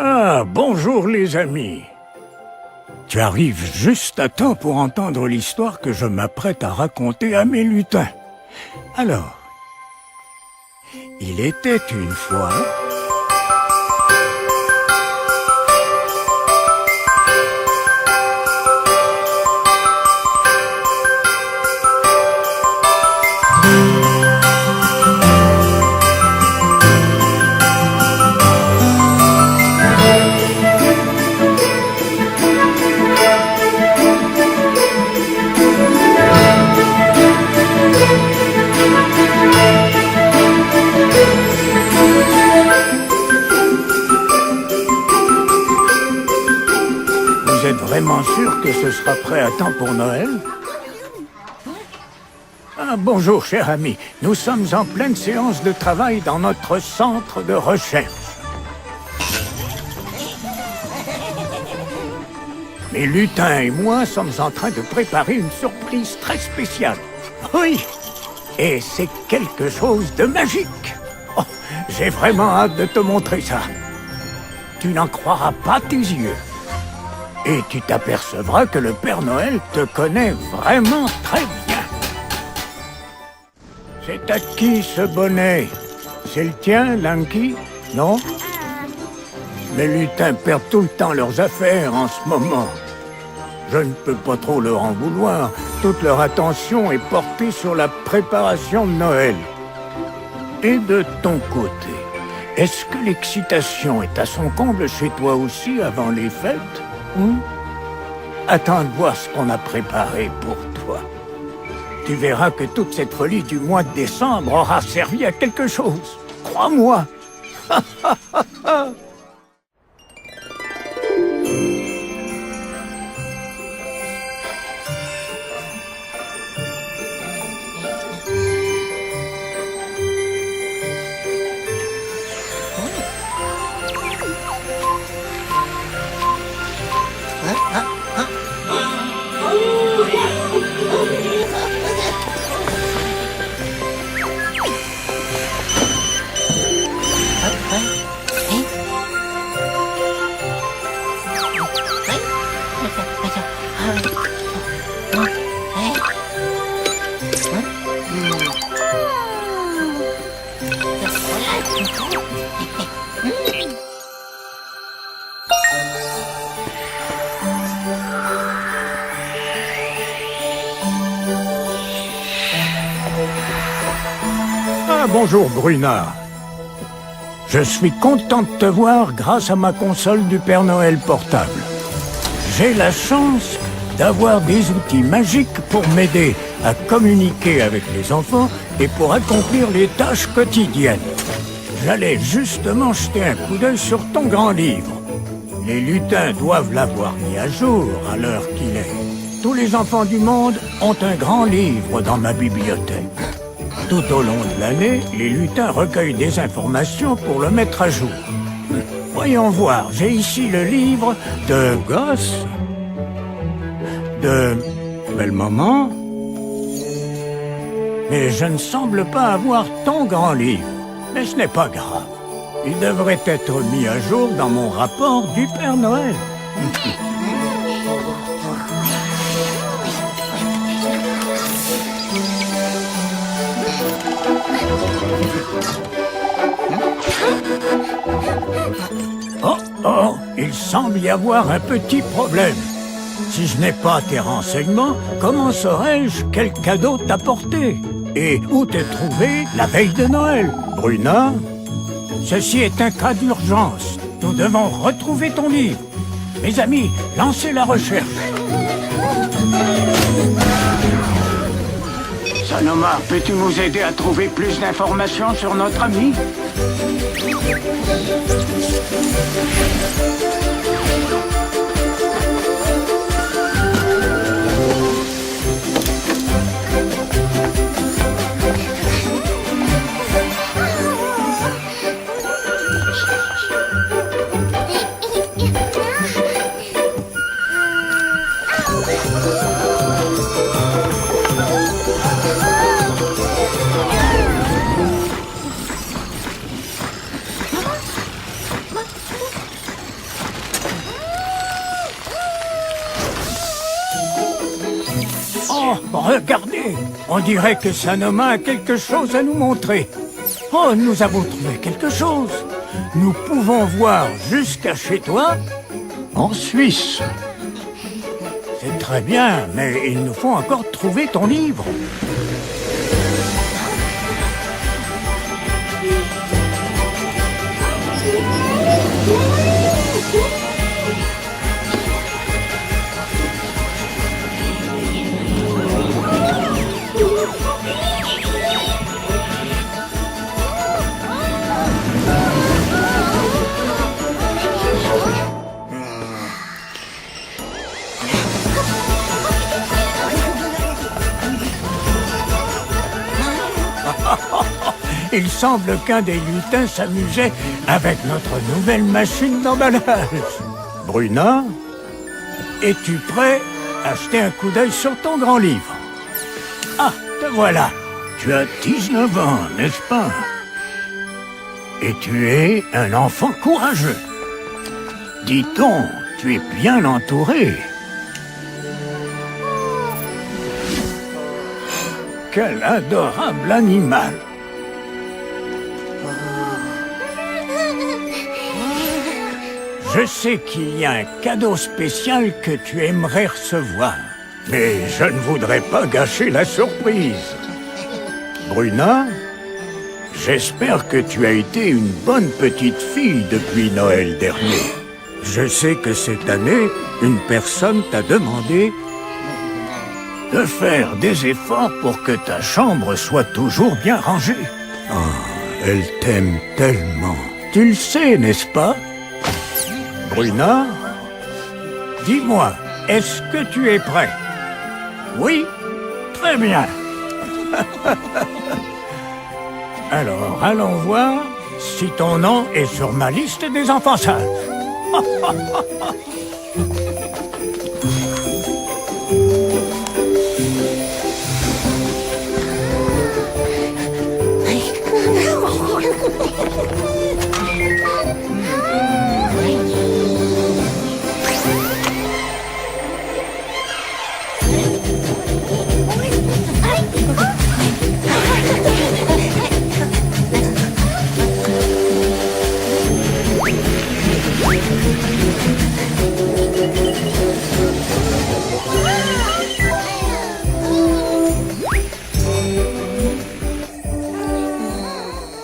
Ah, bonjour les amis. Tu arrives juste à temps pour entendre l'histoire que je m'apprête à raconter à mes lutins. Alors, il était une fois... Vous êtes vraiment sûr que ce sera prêt à temps pour Noël? Ah, bonjour, cher ami. Nous sommes en pleine séance de travail dans notre centre de recherche. Mes lutins et moi sommes en train de préparer une surprise très spéciale. Oui, et c'est quelque chose de magique. Oh, j'ai vraiment hâte de te montrer ça. Tu n'en croiras pas tes yeux. Et tu t'apercevras que le Père Noël te connaît vraiment très bien. C'est à qui ce bonnet? C'est le tien, Lanky? Non? Mes lutins perdent tout le temps leurs affaires en ce moment. Je ne peux pas trop leur en vouloir. Toute leur attention est portée sur la préparation de Noël. Et de ton côté, est-ce que l'excitation est à son comble chez toi aussi avant les fêtes? Attends de voir ce qu'on a préparé pour toi. Tu verras que toute cette folie du mois de décembre aura servi à quelque chose. Crois-moi. Ah, bonjour, Brunard. Je suis content de te voir grâce à ma console du Père Noël portable. J'ai la chance d'avoir des outils magiques pour m'aider à communiquer avec les enfants et pour accomplir les tâches quotidiennes. J'allais justement jeter un coup d'œil sur ton grand livre. Les lutins doivent l'avoir mis à jour à l'heure qu'il est. Tous les enfants du monde ont un grand livre dans ma bibliothèque. Tout au long de l'année, les lutins recueillent des informations pour le mettre à jour. Voyons voir, j'ai ici le livre de Gosse, de Belle Maman, mais je ne semble pas avoir ton grand livre. Mais ce n'est pas grave. Il devrait être mis à jour dans mon rapport du Père Noël. Oh, il semble y avoir un petit problème. Si je n'ai pas tes renseignements, comment saurais-je quel cadeau t'apporter? Et où t'es trouvé la veille de Noël, Brunard? Ceci est un cas d'urgence. Nous devons retrouver ton livre. Mes amis, lancez la recherche. Sanomar, peux-tu nous aider à trouver plus d'informations sur notre ami? Hé, on dirait que Sanoma a quelque chose à nous montrer. Oh, nous avons trouvé quelque chose. Nous pouvons voir jusqu'à chez toi en Suisse. C'est très bien, mais il nous faut encore trouver ton livre. Il semble qu'un des lutins s'amusait avec notre nouvelle machine d'emballage. Bruna, es-tu prêt à jeter un coup d'œil sur ton grand livre? Ah, te voilà. Tu as 19 ans, n'est-ce pas? Et tu es un enfant courageux. Dit-on, tu es bien entouré. Quel adorable animal! Je sais qu'il y a un cadeau spécial que tu aimerais recevoir, mais je ne voudrais pas gâcher la surprise. Bruna, j'espère que tu as été une bonne petite fille depuis Noël dernier. Je sais que cette année, une personne t'a demandé de faire des efforts pour que ta chambre soit toujours bien rangée. Oh, elle t'aime tellement. Tu le sais, n'est-ce pas? Bruna, dis-moi, est-ce que tu es prêt? Oui? Très bien. Alors, allons voir si ton nom est sur ma liste des enfants sages.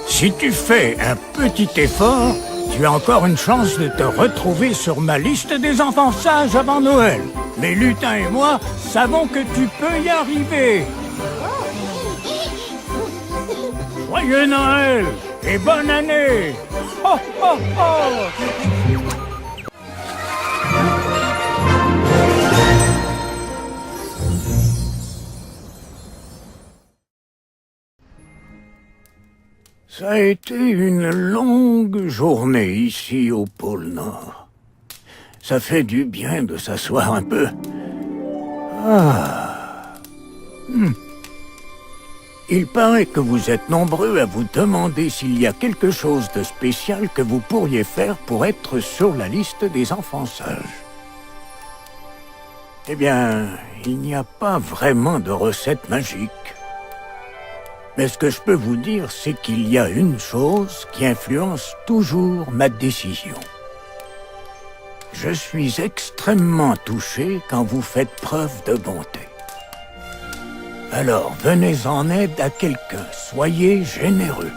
Si tu fais un petit effort, tu as encore une chance de te retrouver sur ma liste des enfants sages avant Noël. Les lutins et moi savons que tu peux y arriver. Joyeux Noël et bonne année! Ho, ho, ho! Ça a été une longue journée ici au pôle Nord. Ça fait du bien de s'asseoir un peu. Il paraît que vous êtes nombreux à vous demander s'il y a quelque chose de spécial que vous pourriez faire pour être sur la liste des enfants sages. Eh bien, il n'y a pas vraiment de recette magique. Mais ce que je peux vous dire, c'est qu'il y a une chose qui influence toujours ma décision. Je suis extrêmement touché quand vous faites preuve de bonté. Alors, venez en aide à quelqu'un, soyez généreux.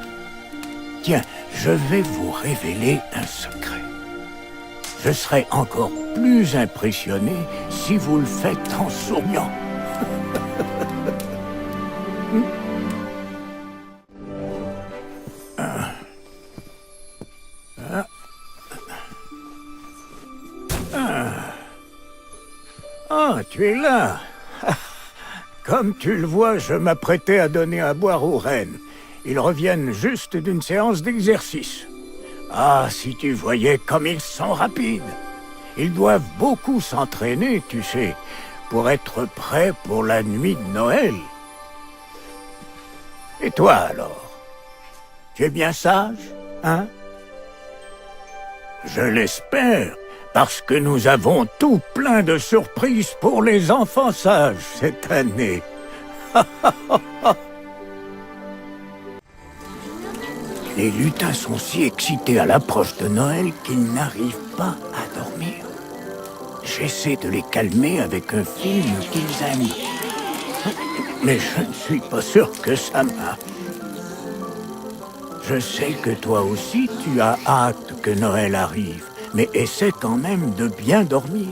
Tiens, je vais vous révéler un secret. Je serai encore plus impressionné si vous le faites en souriant. Ah, tu es là. Comme tu le vois, je m'apprêtais à donner à boire aux rennes. Ils reviennent juste d'une séance d'exercice. Ah, si tu voyais comme ils sont rapides. Ils doivent beaucoup s'entraîner, tu sais, pour être prêts pour la nuit de Noël. Et toi, alors? Tu es bien sage, hein? Je l'espère, parce que nous avons tout plein de surprises pour les enfants sages cette année. Les lutins sont si excités à l'approche de Noël qu'ils n'arrivent pas à dormir. J'essaie de les calmer avec un film qu'ils aiment. Mais je ne suis pas sûr que ça marche. Je sais que toi aussi, tu as hâte que Noël arrive, mais essaie quand même de bien dormir.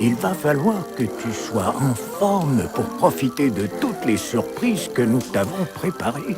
Il va falloir que tu sois en forme pour profiter de toutes les surprises que nous t'avons préparées.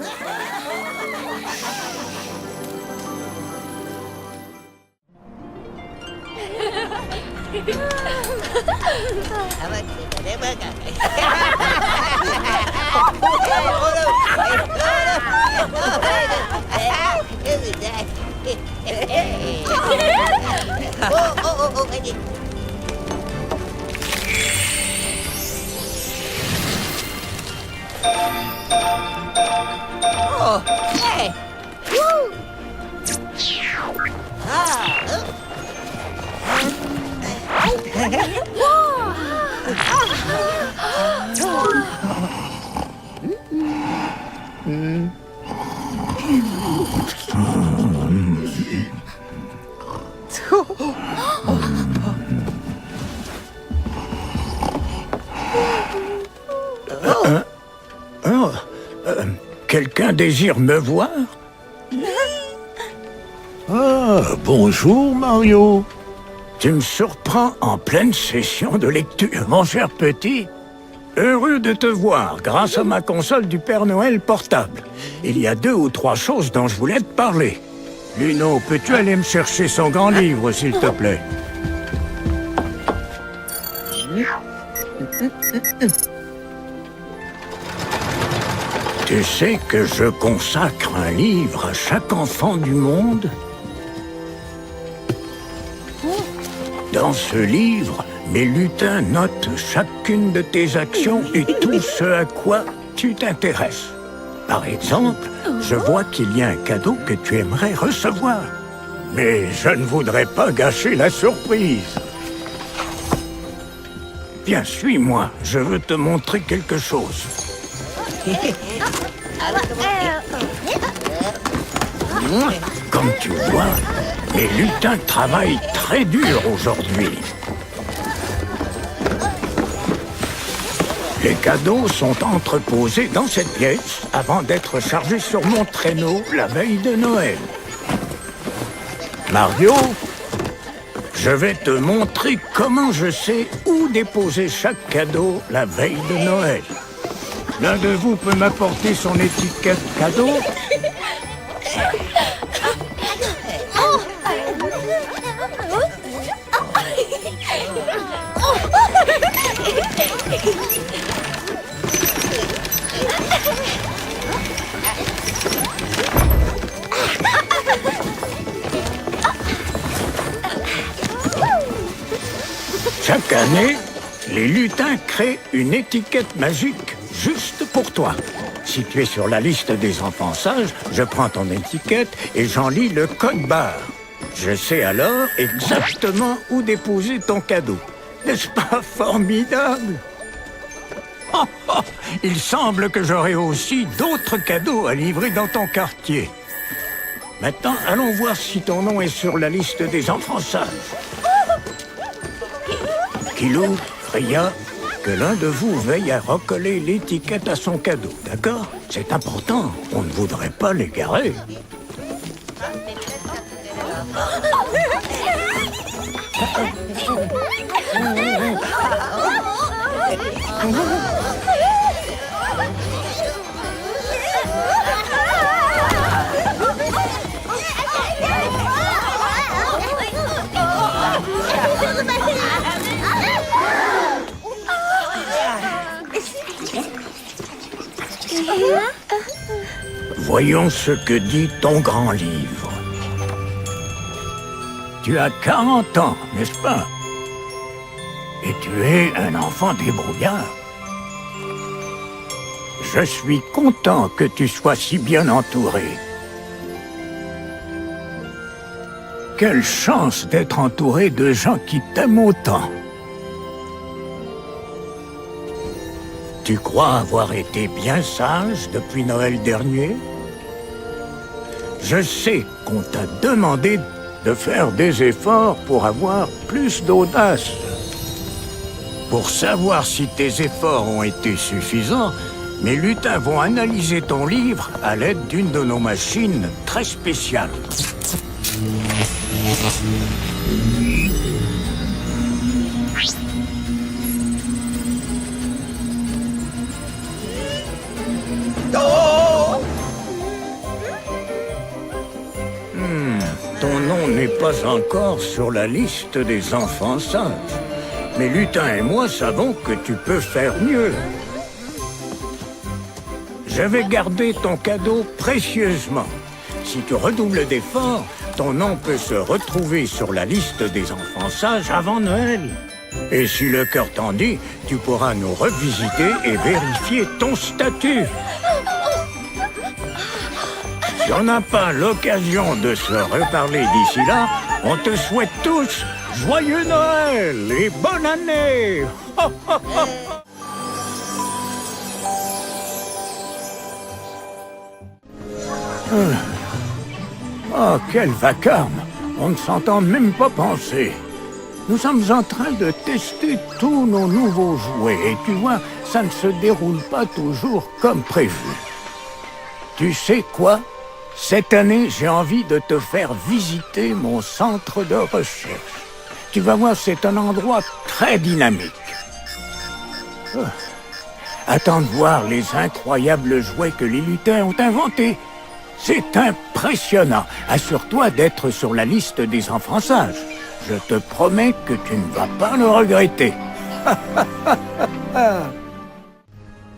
Quelqu'un désire me voir? Ah, bonjour Mario. Tu me surprends en pleine session de lecture, mon cher petit. Heureux de te voir grâce à ma console du Père Noël portable. Il y a 2 ou 3 choses dont je voulais te parler. Luno, peux-tu aller me chercher son grand livre, s'il te plaît? Tu sais que je consacre un livre à chaque enfant du monde? Dans ce livre, mes lutins notent chacune de tes actions et tout ce à quoi tu t'intéresses. Par exemple, je vois qu'il y a un cadeau que tu aimerais recevoir. Mais je ne voudrais pas gâcher la surprise. Viens, suis-moi, je veux te montrer quelque chose. Comme tu vois, mes lutins travaillent très dur aujourd'hui. Les cadeaux sont entreposés dans cette pièce avant d'être chargés sur mon traîneau la veille de Noël. Mario, je vais te montrer comment je sais où déposer chaque cadeau la veille de Noël. L'un de vous peut m'apporter son étiquette cadeau? Chaque année, les lutins créent une étiquette magique juste pour toi. Si tu es sur la liste des enfants sages, je prends ton étiquette et j'en lis le code barre. Je sais alors exactement où déposer ton cadeau. N'est-ce pas formidable? Oh, oh, il semble que j'aurai aussi d'autres cadeaux à livrer dans ton quartier. Maintenant, allons voir si ton nom est sur la liste des enfants sages. Kilo, Ria, que l'un de vous veille à recoller l'étiquette à son cadeau, d'accord? C'est important, on ne voudrait pas l'égarer. Voyons ce que dit ton grand livre. Tu as 40 ans, n'est-ce pas? Et tu es un enfant débrouillard. Je suis content que tu sois si bien entouré. Quelle chance d'être entouré de gens qui t'aiment autant. Tu crois avoir été bien sage depuis Noël dernier? Je sais qu'on t'a demandé de faire des efforts pour avoir plus d'audace. Pour savoir si tes efforts ont été suffisants, mes lutins vont analyser ton livre à l'aide d'une de nos machines très spéciales. Ton nom n'est pas encore sur la liste des enfants sages. Mais Lutin et moi savons que tu peux faire mieux. Je vais garder ton cadeau précieusement. Si tu redoubles d'efforts, ton nom peut se retrouver sur la liste des enfants sages avant Noël. Et si le cœur t'en dit, tu pourras nous revisiter et vérifier ton statut. Si on n'a pas l'occasion de se reparler d'ici là, on te souhaite tous joyeux Noël et bonne année. Oh, quel vacarme! On ne s'entend même pas penser. Nous sommes en train de tester tous nos nouveaux jouets et tu vois, ça ne se déroule pas toujours comme prévu. Tu sais quoi? Cette année, j'ai envie de te faire visiter mon centre de recherche. Tu vas voir, c'est un endroit très dynamique. Attends de voir les incroyables jouets que les lutins ont inventés. C'est impressionnant. Assure-toi d'être sur la liste des enfants sages. Je te promets que tu ne vas pas le regretter.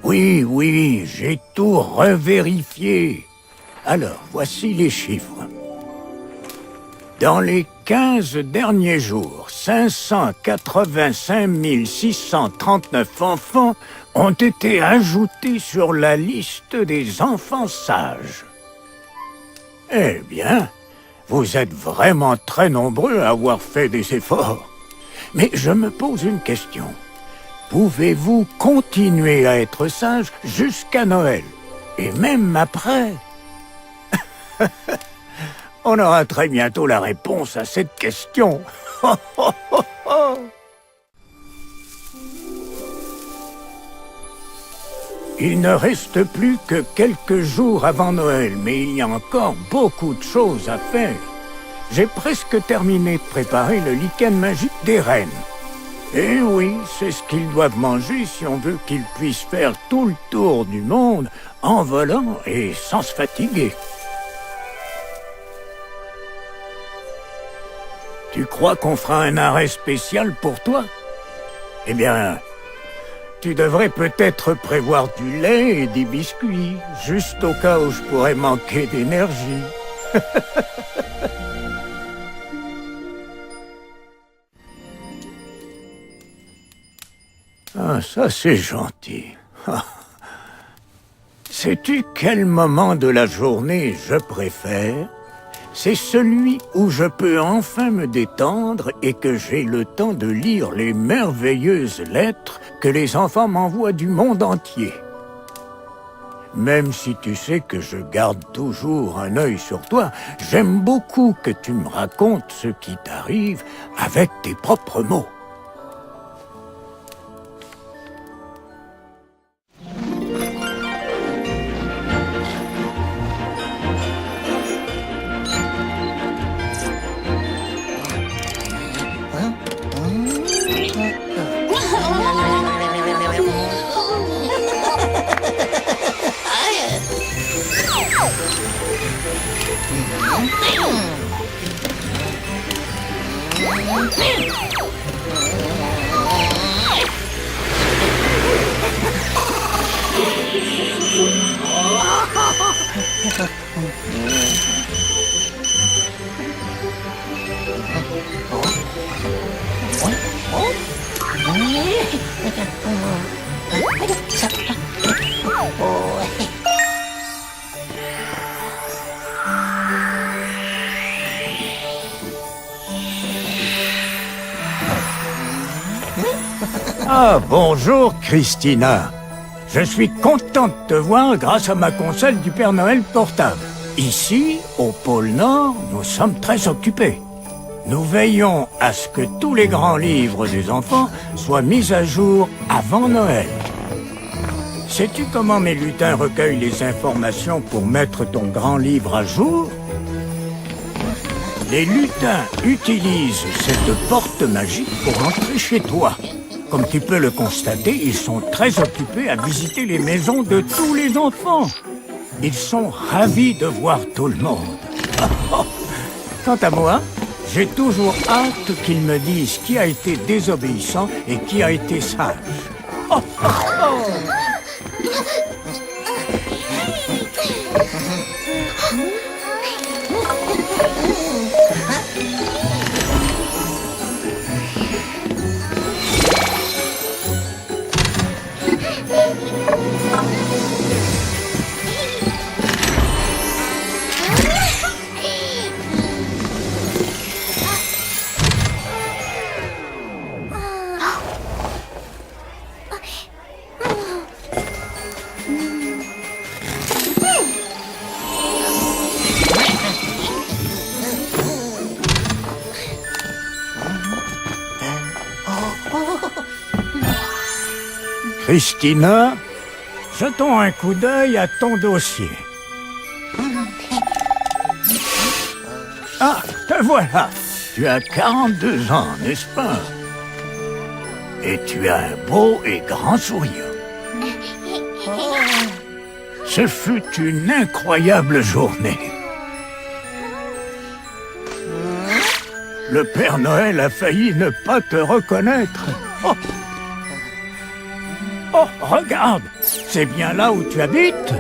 Oui, j'ai tout revérifié. Alors, voici les chiffres. Dans les 15 derniers jours, 585 639 enfants ont été ajoutés sur la liste des enfants sages. Eh bien, vous êtes vraiment très nombreux à avoir fait des efforts. Mais je me pose une question. Pouvez-vous continuer à être sage jusqu'à Noël? Et même après? On aura très bientôt la réponse à cette question. Il ne reste plus que quelques jours avant Noël, mais il y a encore beaucoup de choses à faire. J'ai presque terminé de préparer le lichen magique des rennes. Et oui, c'est ce qu'ils doivent manger si on veut qu'ils puissent faire tout le tour du monde en volant et sans se fatiguer. Tu crois qu'on fera un arrêt spécial pour toi? Eh bien, tu devrais peut-être prévoir du lait et des biscuits, juste au cas où je pourrais manquer d'énergie. Ah, ça c'est gentil. Sais-tu quel moment de la journée je préfère? C'est celui où je peux enfin me détendre et que j'ai le temps de lire les merveilleuses lettres que les enfants m'envoient du monde entier. Même si tu sais que je garde toujours un œil sur toi, j'aime beaucoup que tu me racontes ce qui t'arrive avec tes propres mots. Ah, bonjour, Christina. Je suis content de te voir grâce à ma console du Père Noël portable. Ici, au pôle Nord, nous sommes très occupés. Nous veillons à ce que tous les grands livres des enfants soient mis à jour avant Noël. Sais-tu comment mes lutins recueillent les informations pour mettre ton grand livre à jour? Les lutins utilisent cette porte magique pour entrer chez toi. Comme tu peux le constater, ils sont très occupés à visiter les maisons de tous les enfants. Ils sont ravis de voir tout le monde. Quant à moi, j'ai toujours hâte qu'ils me disent qui a été désobéissant et qui a été sage. Christina, jetons un coup d'œil à ton dossier. Ah, te voilà. Tu as 42 ans, n'est-ce pas? Et tu as un beau et grand sourire. Ce fut une incroyable journée. Le Père Noël a failli ne pas te reconnaître. Oh, regarde, c'est bien là où tu habites?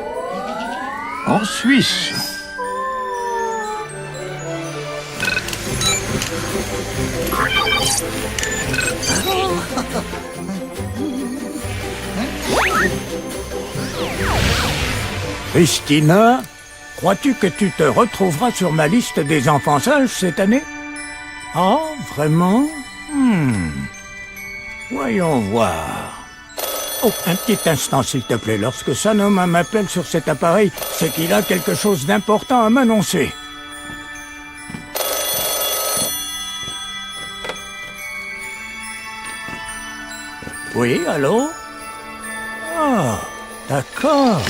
En Suisse. Christina, crois-tu que tu te retrouveras sur ma liste des enfants sages cette année? Ah, vraiment? Voyons voir. Oh, un petit instant, s'il te plaît. Lorsque Sanoma m'appelle sur cet appareil, c'est qu'il a quelque chose d'important à m'annoncer. Oui, allô? Ah, d'accord.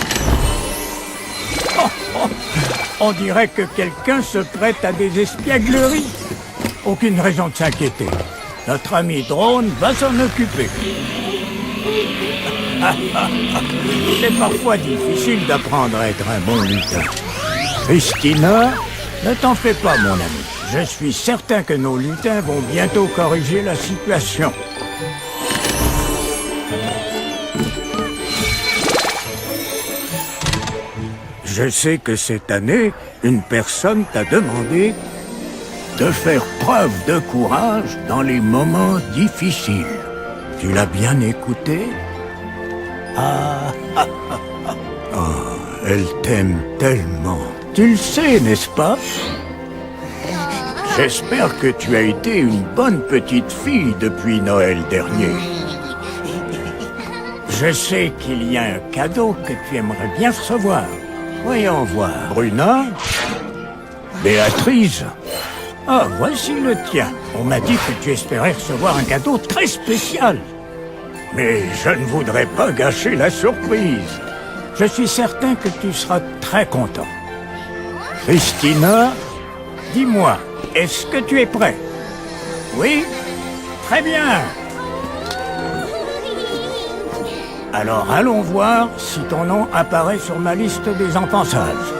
On dirait que quelqu'un se prête à des espiègleries. Aucune raison de s'inquiéter. Notre ami Drone va s'en occuper. C'est parfois difficile d'apprendre à être un bon lutin. Christina, ne t'en fais pas, mon ami. Je suis certain que nos lutins vont bientôt corriger la situation. Je sais que cette année, une personne t'a demandé de faire preuve de courage dans les moments difficiles. Tu l'as bien écouté? Elle t'aime tellement. Tu le sais, n'est-ce pas? J'espère que tu as été une bonne petite fille depuis Noël dernier. Je sais qu'il y a un cadeau que tu aimerais bien recevoir. Voyons voir. Bruna? Béatrice? Ah, voici le tien. On m'a dit que tu espérais recevoir un cadeau très spécial. Mais je ne voudrais pas gâcher la surprise. Je suis certain que tu seras très content. Christina, dis-moi, est-ce que tu es prêt? Oui? Très bien. Alors allons voir si ton nom apparaît sur ma liste des enfants sages.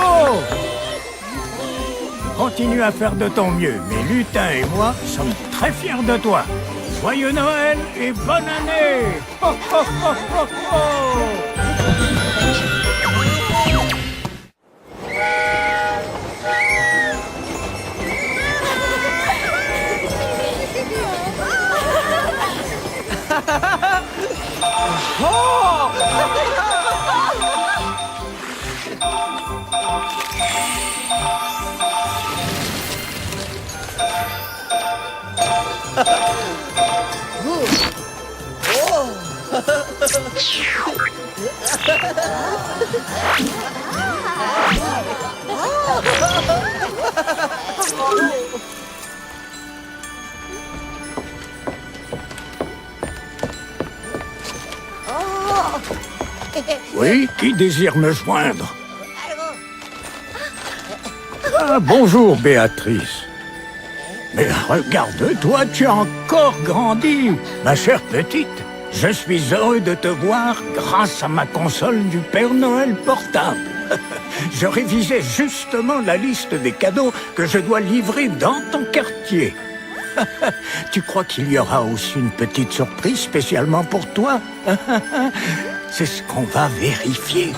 Bravo! Continue à faire de ton mieux, mais Lutin et moi sommes très fiers de toi. Joyeux Noël et bonne année! Ho, ho, ho, ho, ho! Oui, qui désire me joindre? Ah, bonjour, Béatrice. Mais regarde-toi, tu as encore grandi, ma chère petite. Je suis heureux de te voir grâce à ma console du Père Noël portable. Je révisais justement la liste des cadeaux que je dois livrer dans ton quartier. Tu crois qu'il y aura aussi une petite surprise spécialement pour toi? C'est ce qu'on va vérifier.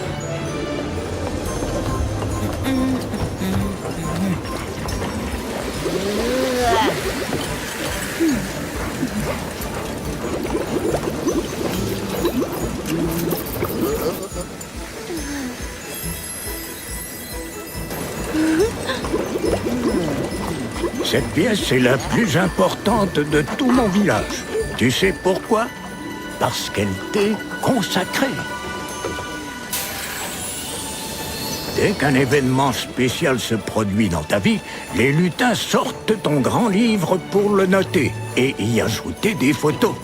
Cette pièce est la plus importante de tout mon village. Tu sais pourquoi? Parce qu'elle t'est consacrée. Dès qu'un événement spécial se produit dans ta vie, les lutins sortent ton grand livre pour le noter et y ajouter des photos.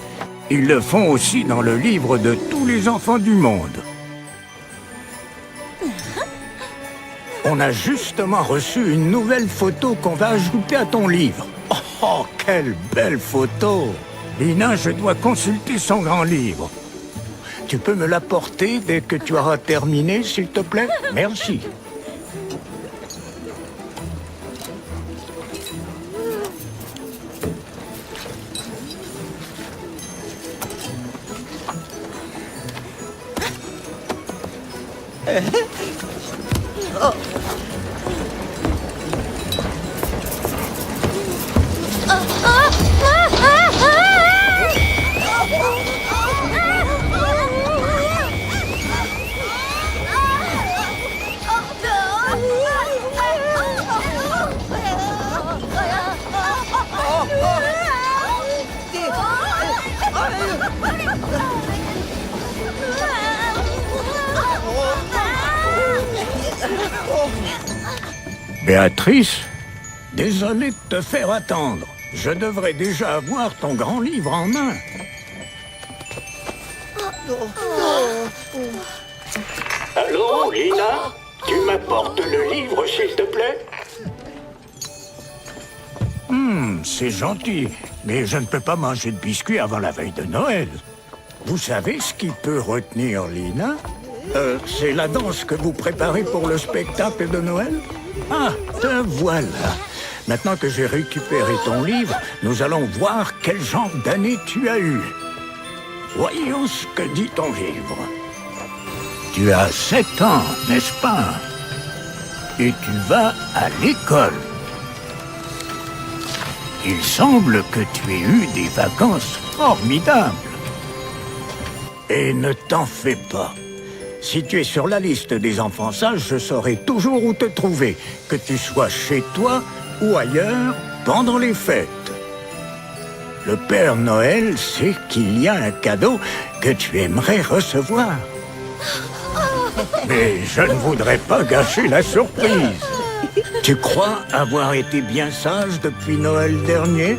Ils le font aussi dans le livre de tous les enfants du monde. On a justement reçu une nouvelle photo qu'on va ajouter à ton livre. Oh, quelle belle photo! Lina, je dois consulter son grand livre. Tu peux me l'apporter dès que tu auras terminé, s'il te plaît? Merci. Béatrice, désolé de te faire attendre. Je devrais déjà avoir ton grand livre en main. Allô, Lina? Tu m'apportes le livre, s'il te plaît? C'est gentil, mais je ne peux pas manger de biscuits avant la veille de Noël. Vous savez ce qui peut retenir Lina? C'est la danse que vous préparez pour le spectacle de Noël? Ah, te voilà. Maintenant que j'ai récupéré ton livre, nous allons voir quel genre d'année tu as eu. Voyons ce que dit ton livre. Tu as 7 ans, n'est-ce pas? Et tu vas à l'école. Il semble que tu aies eu des vacances formidables. Et ne t'en fais pas. Si tu es sur la liste des enfants sages, je saurai toujours où te trouver, que tu sois chez toi ou ailleurs pendant les fêtes. Le Père Noël sait qu'il y a un cadeau que tu aimerais recevoir. Mais je ne voudrais pas gâcher la surprise. Tu crois avoir été bien sage depuis Noël dernier?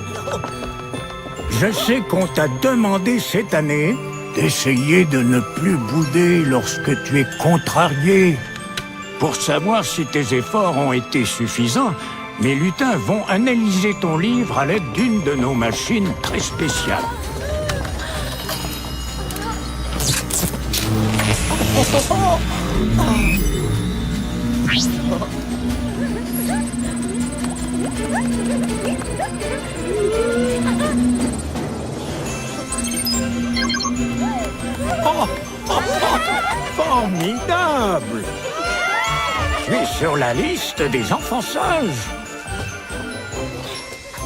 Je sais qu'on t'a demandé cette année d'essayer de ne plus bouder lorsque tu es contrarié. Pour savoir si tes efforts ont été suffisants, mes lutins vont analyser ton livre à l'aide d'une de nos machines très spéciales. Formidable! Tu es sur la liste des enfants sages.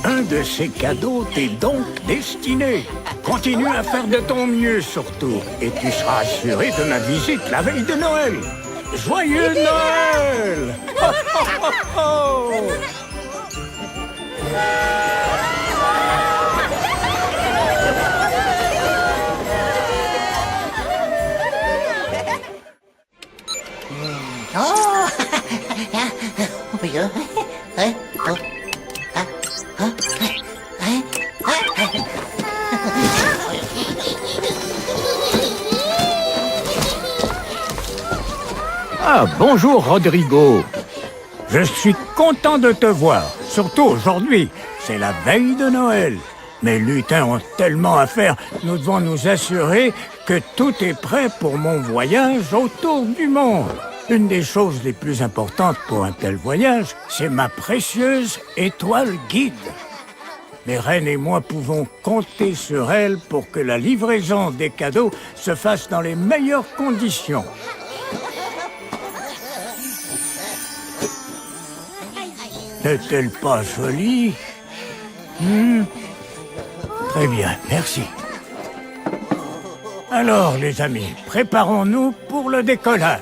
Un de ces cadeaux t'est donc destiné. Continue à faire de ton mieux surtout, et tu seras assuré de ma visite la veille de Noël. Joyeux Noël! Ho, ho, ho, ho! Ah, bonjour Rodrigo. Je suis content de te voir, surtout aujourd'hui. C'est la veille de Noël. Mes lutins ont tellement à faire, nous devons nous assurer que tout est prêt pour mon voyage autour du monde. Une des choses les plus importantes pour un tel voyage, c'est ma précieuse étoile guide. Mes reines et moi pouvons compter sur elle pour que la livraison des cadeaux se fasse dans les meilleures conditions. N'est-elle pas jolie? Très bien, merci. Alors, les amis, préparons-nous pour le décollage.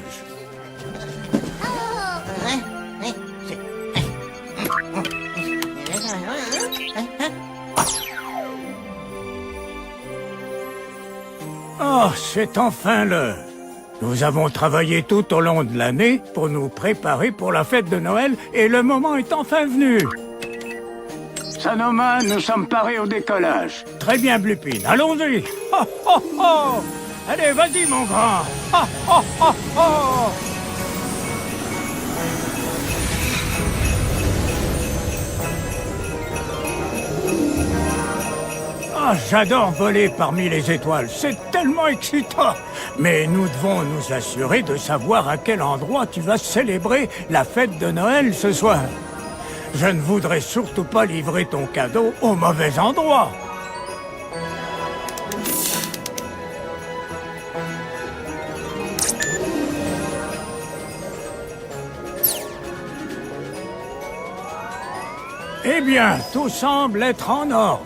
Oh, c'est enfin l'heure. Nous avons travaillé tout au long de l'année pour nous préparer pour la fête de Noël et le moment est enfin venu. Sanoma, nous sommes parés au décollage. Très bien, Blupine, allons-y. Ho, ho, ho. Allez, vas-y, mon grand. Ho, ho, ho, ho. Ah, j'adore voler parmi les étoiles, c'est tellement excitant. Mais nous devons nous assurer de savoir à quel endroit tu vas célébrer la fête de Noël ce soir. Je ne voudrais surtout pas livrer ton cadeau au mauvais endroit. Eh bien, tout semble être en ordre.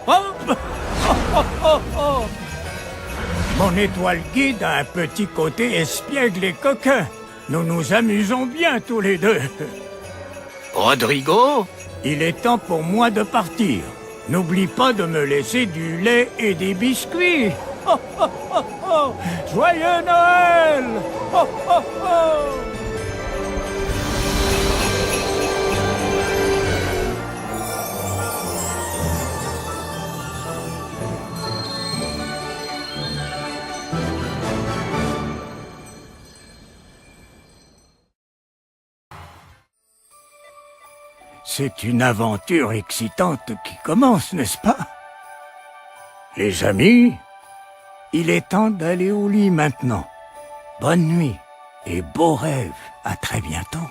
Hop! Oh, oh, oh, oh. Mon étoile guide a un petit côté espiègle et coquin. Nous nous amusons bien tous les deux. Rodrigo, il est temps pour moi de partir. N'oublie pas de me laisser du lait et des biscuits. Oh, oh, oh, oh. Joyeux Noël! Oh, oh, oh. C'est une aventure excitante qui commence, n'est-ce pas? Les amis, il est temps d'aller au lit maintenant. Bonne nuit et beaux rêves. À très bientôt.